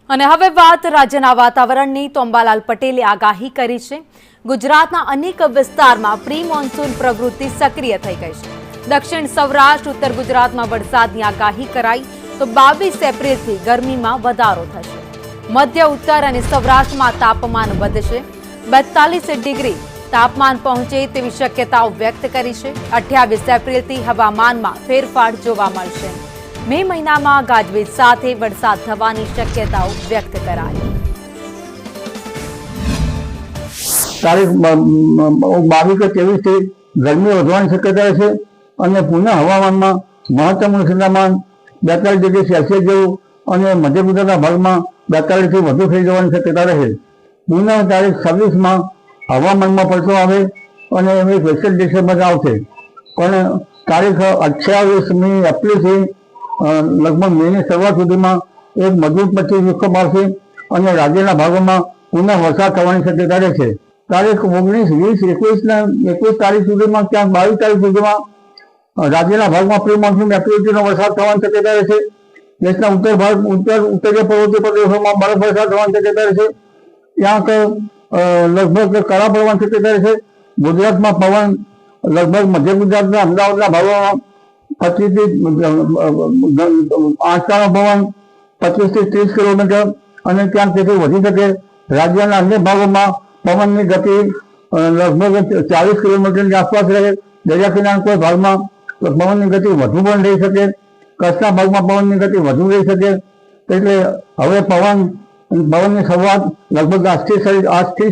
અને હવે વાત રાજ્યના વાતાવરણની તો અંબાલાલ પટેલે આગાહી કરી છે। ગુજરાતના અનેક વિસ્તારમાં પ્રી મોન્સૂન પ્રવૃત્તિ સક્રિય થઈ ગઈ છે। દક્ષિણ સૌરાષ્ટ્ર ઉત્તર ગુજરાતમાં વરસાદની આગાહી કરાઈ તો 22 એપ્રિલથી ગરમીમાં વધારો થશે। મધ્ય ઉત્તર અને સૌરાષ્ટ્રમાં તાપમાન વધશે। 42 ડિગ્રી તાપમાન પહોંચે તેવી શક્યતાઓ વ્યક્ત કરી છે। 28 એપ્રિલથી હવામાનમાં ફેરફાર જોવા મળશે। મે મહિનામાં ગાજવીજ સાથે વરસાદ થવાની શક્યતાઓ વ્યક્ત કરાઈ। તારીખ 22 કે 23 થી ગરમી વધવાની શક્યતા છે અને પુનઃ હવામાનમાં મહત્તમ તાપમાન 42 ડિગ્રી સેલ્સિયસ જેવું અને મધ્ય ગુજરાતના ભાગમાં 42 થી વધુ થઈ જવાની શક્યતા રહે। પુનઃ તારીખ 26 માં હવામાનમાં પલટો આવે અને એવી સ્પેશિયલ ડિસ્ટર્બન્સ આવશે, પણ તારીખ 28મી એપ્રિલથી લગભગ મેની શરૂઆત સુધીમાં એક મજબૂત પશ્ચિમ વિક્ષોભ આવશે અને રાજ્યના ભાગોમાં પુનઃ વરસાદ થવાની શક્યતા રહેશે। તારીખ 19, 20, 21 તારીખ સુધીમાં ક્યાંક 22 તારીખ સુધીમાં રાજ્યના ભાગમાં પ્રી મોન્સૂન એક્ટિવિટીનો વરસાદ થવાની શક્યતા રહેશે। દેશના ઉત્તરીય પર્વતીય પ્રદેશોમાં બરફવર્ષા થવાની શક્યતા રહેશે। ક્યાંક લગભગ કરા પડવાની શક્યતા રહેશે। ગુજરાતમાં પવન લગભગ મધ્ય ગુજરાતના અમદાવાદના ભાગોમાં 25 થી આંચકાનો પવન 25 થી 30 કિલોમીટર અને ક્યાંક તેથી વધી શકે। રાજ્યના અન્ય ભાગોમાં પવનની ગતિ લગભગ 40 કિલોમીટરની આસપાસ રહે। દરિયા કિનારાના કોઈ ભાગમાં પવનની ગતિ વધુ પણ રહી શકે। કચ્છના ભાગમાં પવનની ગતિ વધુ રહી શકે। એટલે હવે પવનની શરૂઆત લગભગ આજથી